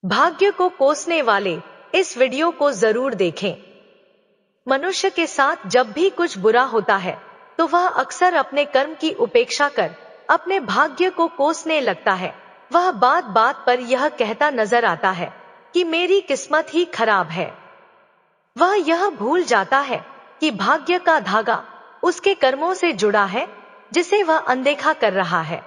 भाग्य को कोसने वाले इस वीडियो को जरूर देखें। मनुष्य के साथ जब भी कुछ बुरा होता है तो वह अक्सर अपने कर्म की उपेक्षा कर अपने भाग्य को कोसने लगता है। वह बात बात पर यह कहता नजर आता है कि मेरी किस्मत ही खराब है। वह यह भूल जाता है कि भाग्य का धागा उसके कर्मों से जुड़ा है जिसे वह अनदेखा कर रहा है।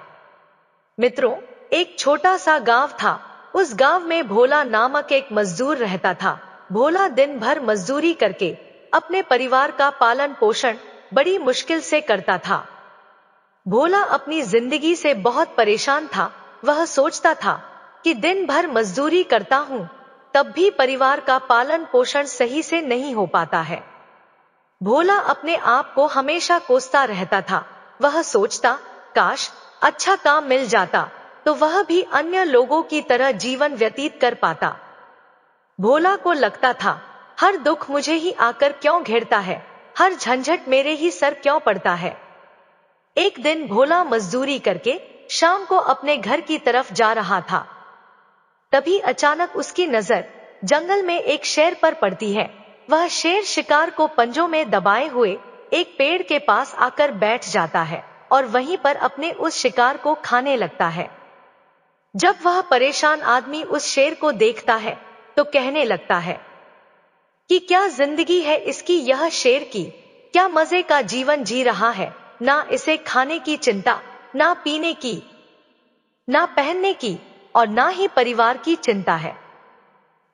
मित्रों, एक छोटा सा गांव था। उस गांव में भोला नामक एक मजदूर रहता था। भोला दिन भर मजदूरी करके अपने परिवार का पालन पोषण बड़ी मुश्किल से करता था। भोला अपनी जिंदगी से बहुत परेशान था। वह सोचता था कि दिन भर मजदूरी करता हूं, तब भी परिवार का पालन पोषण सही से नहीं हो पाता है। भोला अपने आप को हमेशा कोसता रहता था। वह सोचता, काश अच्छा काम मिल जाता तो वह भी अन्य लोगों की तरह जीवन व्यतीत कर पाता। भोला को लगता था, हर दुख मुझे ही आकर क्यों घेरता है, हर झंझट मेरे ही सर क्यों पड़ता है। एक दिन भोला मजदूरी करके शाम को अपने घर की तरफ जा रहा था। तभी अचानक उसकी नजर जंगल में एक शेर पर पड़ती है। वह शेर शिकार को पंजों में दबाए हुए एक पेड़ के पास आकर बैठ जाता है और वहीं पर अपने उस शिकार को खाने लगता है। जब वह परेशान आदमी उस शेर को देखता है तो कहने लगता है कि क्या जिंदगी है इसकी यह शेर की, क्या मजे का जीवन जी रहा है। ना इसे खाने की चिंता, ना पीने की, ना पहनने की और ना ही परिवार की चिंता है।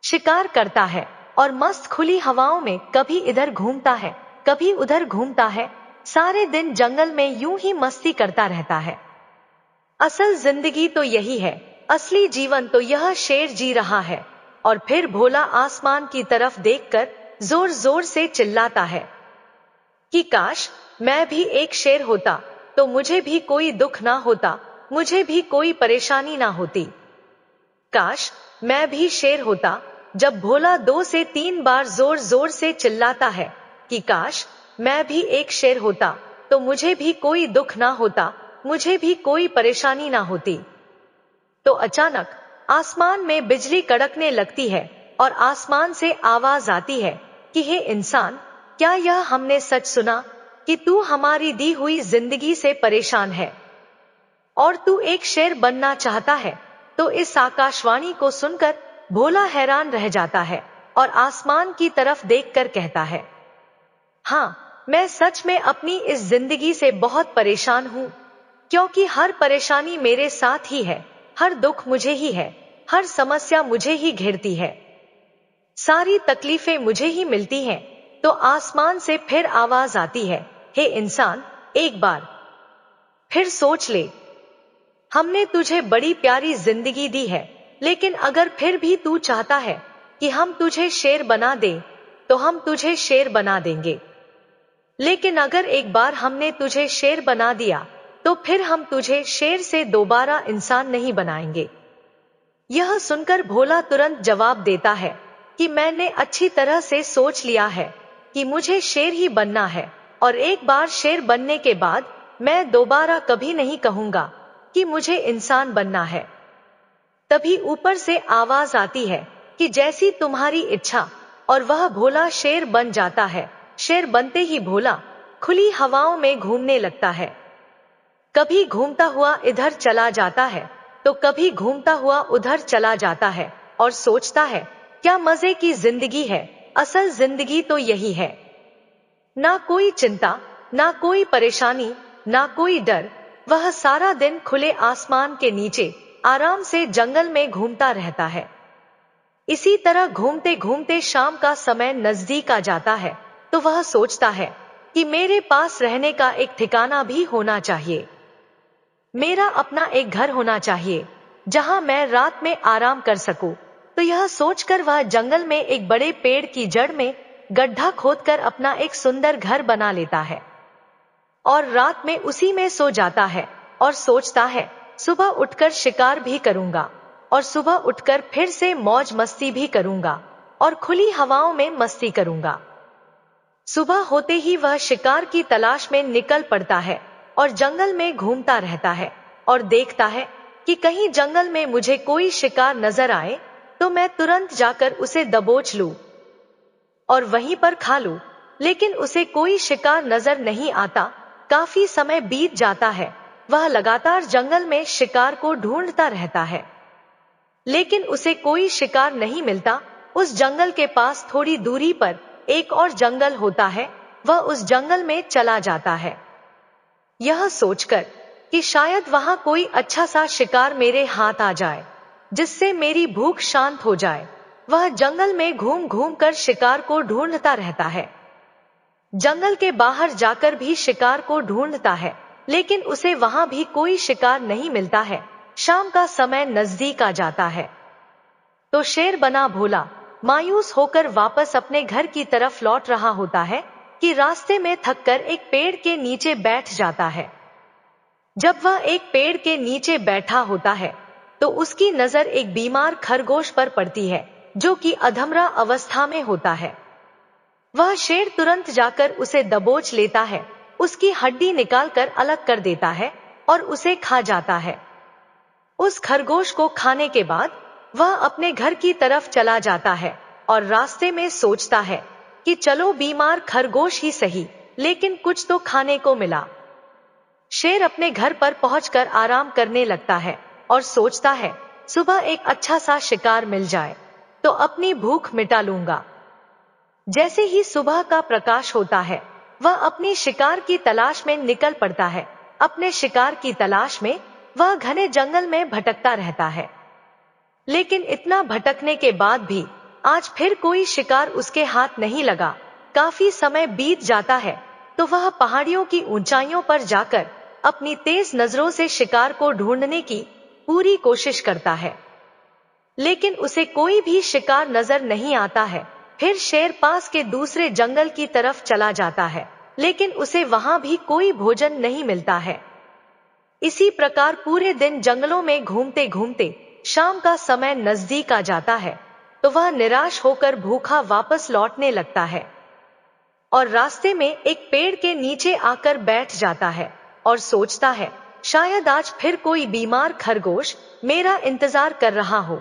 शिकार करता है और मस्त खुली हवाओं में कभी इधर घूमता है, कभी उधर घूमता है। सारे दिन जंगल में यूं ही मस्ती करता रहता है। असल जिंदगी तो यही है, असली जीवन तो यह शेर जी रहा है। और फिर भोला आसमान की तरफ देखकर जोर जोर से चिल्लाता है कि काश मैं भी एक शेर होता तो मुझे भी कोई दुख ना होता, मुझे भी कोई परेशानी ना होती। काश मैं भी शेर होता। जब भोला 2 से 3 बार जोर जोर से चिल्लाता है कि काश मैं भी एक शेर होता तो मुझे भी कोई दुख ना होता, मुझे भी कोई परेशानी ना होती, तो अचानक आसमान में बिजली कड़कने लगती है और आसमान से आवाज आती है कि हे इंसान, क्या यह हमने सच सुना कि तू हमारी दी हुई जिंदगी से परेशान है और तू एक शेर बनना चाहता है। तो इस आकाशवाणी को सुनकर भोला हैरान रह जाता है और आसमान की तरफ देखकर कहता है, हाँ, मैं सच में अपनी इस जिंदगी से बहुत परेशान हूं, क्योंकि हर परेशानी मेरे साथ ही है, हर दुख मुझे ही है, हर समस्या मुझे ही घेरती है, सारी तकलीफें मुझे ही मिलती हैं। तो आसमान से फिर आवाज आती है, हे इंसान, एक बार फिर सोच ले, हमने तुझे बड़ी प्यारी जिंदगी दी है, लेकिन अगर फिर भी तू चाहता है कि हम तुझे शेर बना दें तो हम तुझे शेर बना देंगे। लेकिन अगर एक बार हमने तुझे शेर बना दिया तो फिर हम तुझे शेर से दोबारा इंसान नहीं बनाएंगे। यह सुनकर भोला तुरंत जवाब देता है कि मैंने अच्छी तरह से सोच लिया है कि मुझे शेर ही बनना है, और एक बार शेर बनने के बाद मैं दोबारा कभी नहीं कहूंगा कि मुझे इंसान बनना है। तभी ऊपर से आवाज आती है कि जैसी तुम्हारी इच्छा, और वह भोला शेर बन जाता है। शेर बनते ही भोला खुली हवाओं में घूमने लगता है। कभी घूमता हुआ इधर चला जाता है तो कभी घूमता हुआ उधर चला जाता है और सोचता है, क्या मजे की जिंदगी है, असल जिंदगी तो यही है। ना कोई चिंता, ना कोई परेशानी, ना कोई डर। वह सारा दिन खुले आसमान के नीचे आराम से जंगल में घूमता रहता है। इसी तरह घूमते घूमते शाम का समय नजदीक आ जाता है तो वह सोचता है कि मेरे पास रहने का एक ठिकाना भी होना चाहिए, मेरा अपना एक घर होना चाहिए जहां मैं रात में आराम कर सकूं। तो यह सोचकर वह जंगल में एक बड़े पेड़ की जड़ में गड्ढा खोदकर अपना एक सुंदर घर बना लेता है और रात में उसी में सो जाता है और सोचता है, सुबह उठकर शिकार भी करूंगा और सुबह उठकर फिर से मौज मस्ती भी करूंगा और खुली हवाओं में मस्ती करूंगा। सुबह होते ही वह शिकार की तलाश में निकल पड़ता है और जंगल में घूमता रहता है और देखता है कि कहीं जंगल में मुझे कोई शिकार नजर आए तो मैं तुरंत जाकर उसे दबोच लूं और वहीं पर खा लूं। लेकिन उसे कोई शिकार नजर नहीं आता। काफी समय बीत जाता है। वह लगातार जंगल में शिकार को ढूंढता रहता है, लेकिन उसे कोई शिकार नहीं मिलता। उस जंगल के पास थोड़ी दूरी पर एक और जंगल होता है। वह उस जंगल में चला जाता है, यह सोचकर कि शायद वहां कोई अच्छा सा शिकार मेरे हाथ आ जाए, जिससे मेरी भूख शांत हो जाए। वह जंगल में घूम घूम कर शिकार को ढूंढता रहता है। जंगल के बाहर जाकर भी शिकार को ढूंढता है, लेकिन उसे वहां भी कोई शिकार नहीं मिलता है। शाम का समय नजदीक आ जाता है, तो शेर बना भोला मायूस होकर वापस अपने घर की तरफ लौट रहा होता है कि रास्ते में थककर एक पेड़ के नीचे बैठ जाता है। जब वह एक पेड़ के नीचे बैठा होता है, तो उसकी नजर एक बीमार खरगोश पर पड़ती है, जो कि अधमरा अवस्था में होता है। वह शेर तुरंत जाकर उसे दबोच लेता है, उसकी हड्डी निकालकर अलग कर देता है और उसे खा जाता है। उस खरगोश को खाने के बाद वह अपने घर की तरफ चला जाता है और रास्ते में सोचता है कि चलो बीमार खरगोश ही सही, लेकिन कुछ तो खाने को मिला। शेर अपने घर पर पहुंचकर आराम करने लगता है और सोचता है सुबह एक अच्छा सा शिकार मिल जाए तो अपनी भूख मिटा लूंगा। जैसे ही सुबह का प्रकाश होता है, वह अपनी शिकार की तलाश में निकल पड़ता है। अपने शिकार की तलाश में वह घने जंगल में भटकता रहता है, लेकिन इतना भटकने के बाद भी आज फिर कोई शिकार उसके हाथ नहीं लगा। काफी समय बीत जाता है, तो वह पहाड़ियों की ऊंचाइयों पर जाकर अपनी तेज नजरों से शिकार को ढूंढने की पूरी कोशिश करता है, लेकिन उसे कोई भी शिकार नजर नहीं आता है। फिर शेर पास के दूसरे जंगल की तरफ चला जाता है, लेकिन उसे वहां भी कोई भोजन नहीं मिलता है। इसी प्रकार पूरे दिन जंगलों में घूमते घूमते शाम का समय नजदीक आ जाता है, तो वह निराश होकर भूखा वापस लौटने लगता है और रास्ते में एक पेड़ के नीचे आकर बैठ जाता है और सोचता है शायद आज फिर कोई बीमार खरगोश मेरा इंतजार कर रहा हो।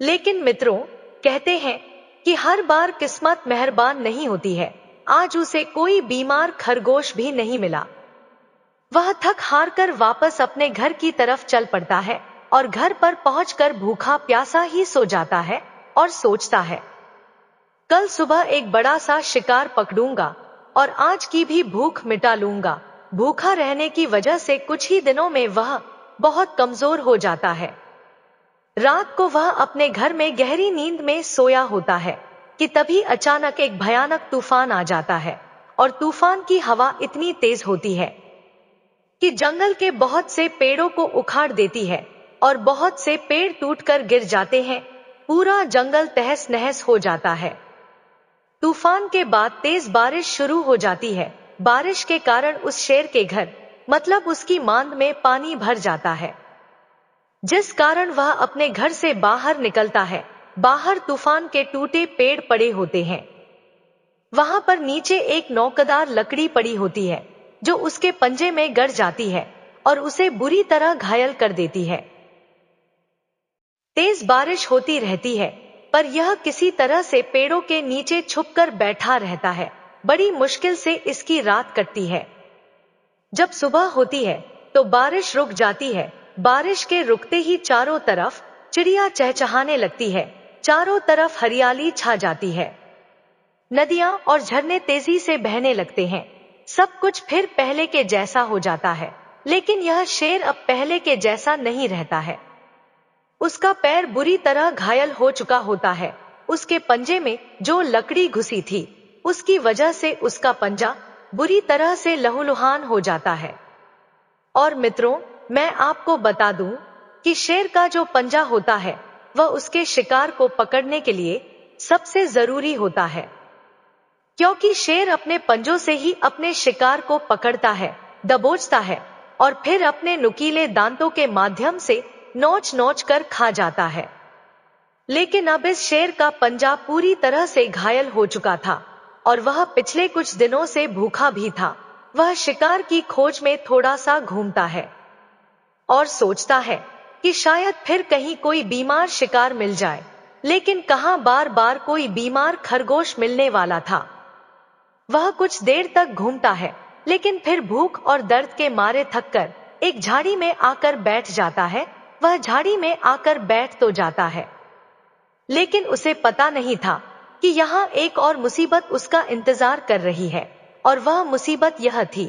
लेकिन मित्रों, कहते हैं कि हर बार किस्मत मेहरबान नहीं होती है। आज उसे कोई बीमार खरगोश भी नहीं मिला। वह थक हार कर वापस अपने घर की तरफ चल पड़ता है और घर पर पहुंचकर भूखा प्यासा ही सो जाता है और सोचता है कल सुबह एक बड़ा सा शिकार पकड़ूंगा और आज की भी भूख मिटा लूंगा। भूखा रहने की वजह से कुछ ही दिनों में वह बहुत कमजोर हो जाता है। रात को वह अपने घर में गहरी नींद में सोया होता है कि तभी अचानक एक भयानक तूफान आ जाता है और तूफान की हवा इतनी तेज होती है कि जंगल के बहुत से पेड़ों को उखाड़ देती है और बहुत से पेड़ टूटकर गिर जाते हैं। पूरा जंगल तहस नहस हो जाता है। तूफान के बाद तेज बारिश शुरू हो जाती है। बारिश के कारण उस शेर के घर मतलब उसकी मांद में पानी भर जाता है, जिस कारण वह अपने घर से बाहर निकलता है। बाहर तूफान के टूटे पेड़ पड़े होते हैं। वहां पर नीचे एक नौकदार लकड़ी पड़ी होती है, जो उसके पंजे में गड़ जाती है और उसे बुरी तरह घायल कर देती है। तेज बारिश होती रहती है, पर यह किसी तरह से पेड़ों के नीचे छुपकर बैठा रहता है। बड़ी मुश्किल से इसकी रात कटती है। जब सुबह होती है तो बारिश रुक जाती है। बारिश के रुकते ही चारों तरफ चिड़िया चहचहाने लगती है। चारों तरफ हरियाली छा जाती है। नदियां और झरने तेजी से बहने लगते हैं। सब कुछ फिर पहले के जैसा हो जाता है, लेकिन यह शेर अब पहले के जैसा नहीं रहता है। उसका पैर बुरी तरह घायल हो चुका होता है। उसके पंजे में जो लकड़ी घुसी थी, उसकी वजह से उसका पंजा बुरी तरह से लहूलुहान हो जाता है। और मित्रों, मैं आपको बता दूं कि शेर का जो पंजा होता है, वह उसके शिकार को पकड़ने के लिए सबसे जरूरी होता है, क्योंकि शेर अपने पंजों से ही अपने शिकार को पकड़ता है, दबोचता है और फिर अपने नुकीले दांतों के माध्यम से नोच नोच कर खा जाता है। लेकिन अब इस शेर का पंजा पूरी तरह से घायल हो चुका था और वह पिछले कुछ दिनों से भूखा भी था। वह शिकार की खोज में थोड़ा सा घूमता है और सोचता है कि शायद फिर कहीं कोई बीमार शिकार मिल जाए, लेकिन कहां बार बार कोई बीमार खरगोश मिलने वाला था। वह कुछ देर तक घूमता है, लेकिन फिर भूख और दर्द के मारे थककर एक झाड़ी में आकर बैठ जाता है। वह झाड़ी में आकर बैठ तो जाता है, लेकिन उसे पता नहीं था कि यहाँ एक और मुसीबत उसका इंतजार कर रही है। और वह मुसीबत यह थी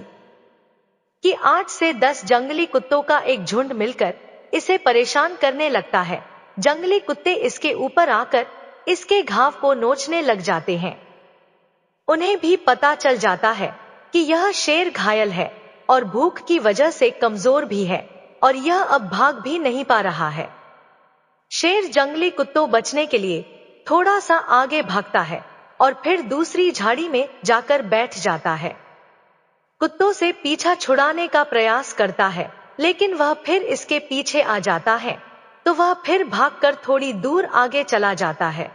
कि 8 से 10 जंगली कुत्तों का एक झुंड मिलकर इसे परेशान करने लगता है। जंगली कुत्ते इसके ऊपर आकर इसके घाव को नोचने लग जाते हैं। उन्हें भी पता चल जाता है कि यह शेर घायल है और भूख की वजह से कमजोर भी है और यह अब भाग भी नहीं पा रहा है। शेर जंगली कुत्तों बचने के लिए थोड़ा सा आगे भागता है और फिर दूसरी झाड़ी में जाकर बैठ जाता है। कुत्तों से पीछा छुड़ाने का प्रयास करता है, लेकिन वह फिर इसके पीछे आ जाता है, तो वह फिर भागकर थोड़ी दूर आगे चला जाता है,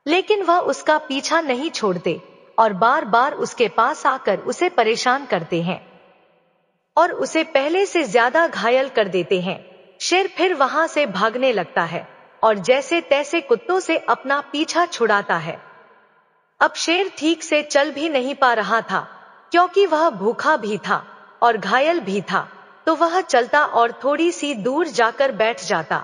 लेकिन वह उसका पीछा नहीं छोड़ते और बार बार उसके पास आकर उसे परेशान करते हैं और उसे पहले से ज्यादा घायल कर देते हैं। शेर फिर वहां से भागने लगता है और जैसे तैसे कुत्तों से अपना पीछा छुड़ाता है। अब शेर ठीक से चल भी नहीं पा रहा था, क्योंकि वह भूखा भी था और घायल भी था, तो वह चलता और थोड़ी सी दूर जाकर बैठ जाता।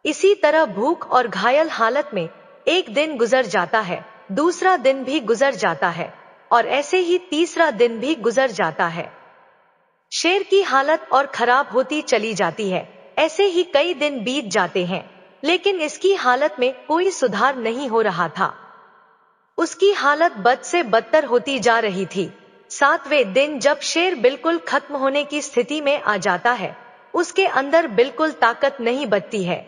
इसी तरह भूख और घायल हालत में एक दिन गुजर जाता है, दूसरा दिन भी गुजर जाता है और ऐसे ही तीसरा दिन भी गुजर जाता है। शेर की हालत और खराब होती चली जाती है। ऐसे ही कई दिन बीत जाते हैं, लेकिन इसकी हालत में कोई सुधार नहीं हो रहा था। उसकी हालत बद से बदतर होती जा रही थी। 7वें दिन जब शेर बिल्कुल खत्म होने की स्थिति में आ जाता है, उसके अंदर बिल्कुल ताकत नहीं बचती है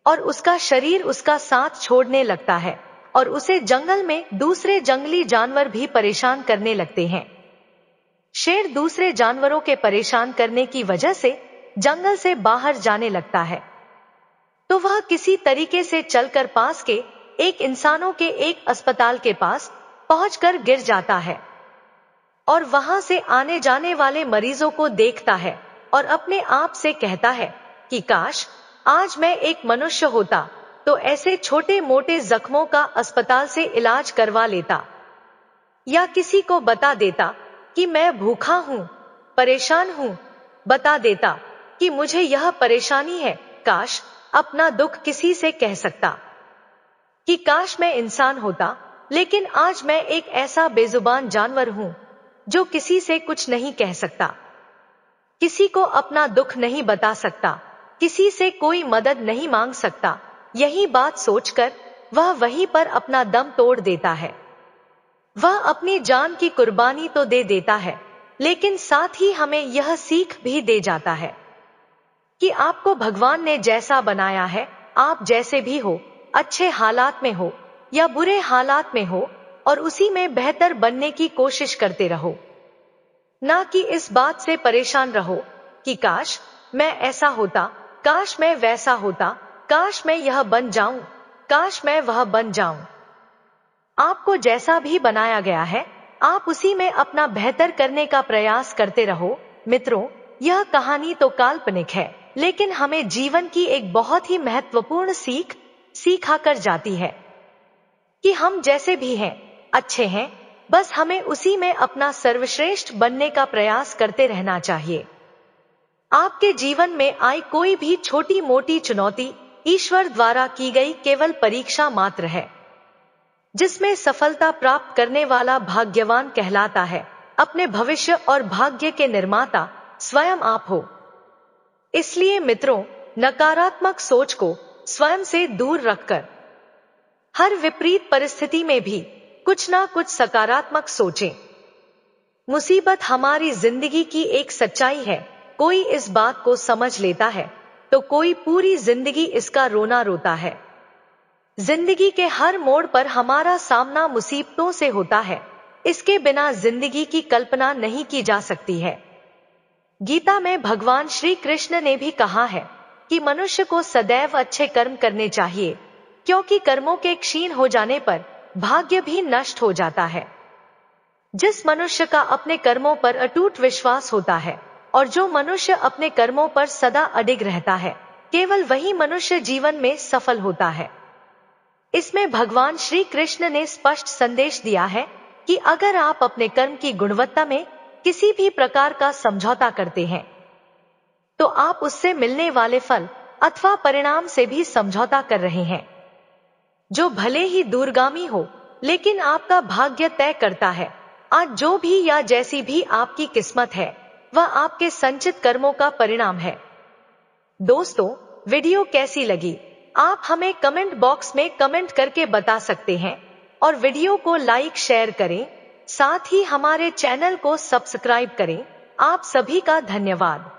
और उसका शरीर उसका साथ छोड़ने लगता है और उसे जंगल में दूसरे जंगली जानवर भी परेशान करने लगते हैं। शेर दूसरे जानवरों के परेशान करने की वजह से जंगल से बाहर जाने लगता है, तो वह किसी तरीके से चलकर पास के एक इंसानों के एक अस्पताल के पास पहुंचकर गिर जाता है और वहां से आने जाने वाले मरीजों को देखता है और अपने आप से कहता है कि काश आज मैं एक मनुष्य होता तो ऐसे छोटे मोटे जख्मों का अस्पताल से इलाज करवा लेता, या किसी को बता देता कि मैं भूखा हूं, परेशान हूं, बता देता कि मुझे यह परेशानी है। काश अपना दुख किसी से कह सकता कि काश मैं इंसान होता, लेकिन आज मैं एक ऐसा बेजुबान जानवर हूं जो किसी से कुछ नहीं कह सकता, किसी को अपना दुख नहीं बता सकता, किसी से कोई मदद नहीं मांग सकता। यही बात सोचकर वह वहीं पर अपना दम तोड़ देता है। वह अपनी जान की कुर्बानी तो दे देता है, लेकिन साथ ही हमें यह सीख भी दे जाता है कि आपको भगवान ने जैसा बनाया है, आप जैसे भी हो, अच्छे हालात में हो या बुरे हालात में हो, और उसी में बेहतर बनने की कोशिश करते रहो, ना कि इस बात से परेशान रहो कि काश मैं ऐसा होता, काश मैं वैसा होता, काश मैं यह बन जाऊं, काश मैं वह बन जाऊं। आपको जैसा भी बनाया गया है, आप उसी में अपना बेहतर करने का प्रयास करते रहो। मित्रों, यह कहानी तो काल्पनिक है, लेकिन हमें जीवन की एक बहुत ही महत्वपूर्ण सीख सिखाकर जाती है कि हम जैसे भी हैं, अच्छे हैं, बस हमें उसी में अपना सर्वश्रेष्ठ बनने का प्रयास करते रहना चाहिए। आपके जीवन में आई कोई भी छोटी मोटी चुनौती ईश्वर द्वारा की गई केवल परीक्षा मात्र है, जिसमें सफलता प्राप्त करने वाला भाग्यवान कहलाता है। अपने भविष्य और भाग्य के निर्माता स्वयं आप हो। इसलिए मित्रों, नकारात्मक सोच को स्वयं से दूर रखकर हर विपरीत परिस्थिति में भी कुछ ना कुछ सकारात्मक सोचें। मुसीबत हमारी जिंदगी की एक सच्चाई है। कोई इस बात को समझ लेता है तो कोई पूरी जिंदगी इसका रोना रोता है। जिंदगी के हर मोड़ पर हमारा सामना मुसीबतों से होता है। इसके बिना जिंदगी की कल्पना नहीं की जा सकती है। गीता में भगवान श्री कृष्ण ने भी कहा है कि मनुष्य को सदैव अच्छे कर्म करने चाहिए, क्योंकि कर्मों के क्षीण हो जाने पर भाग्य भी नष्ट हो जाता है। जिस मनुष्य का अपने कर्मों पर अटूट विश्वास होता है, और जो मनुष्य अपने कर्मों पर सदा अडिग रहता है, केवल वही मनुष्य जीवन में सफल होता है। इसमें भगवान श्री कृष्ण ने स्पष्ट संदेश दिया है कि अगर आप अपने कर्म की गुणवत्ता में किसी भी प्रकार का समझौता करते हैं, तो आप उससे मिलने वाले फल अथवा परिणाम से भी समझौता कर रहे हैं, जो भले ही दूरगामी हो, लेकिन आपका भाग्य तय करता है। आज जो भी या जैसी भी आपकी किस्मत है, वह आपके संचित कर्मों का परिणाम है। दोस्तों, वीडियो कैसी लगी आप हमें कमेंट बॉक्स में कमेंट करके बता सकते हैं, और वीडियो को लाइक शेयर करें, साथ ही हमारे चैनल को सब्सक्राइब करें। आप सभी का धन्यवाद।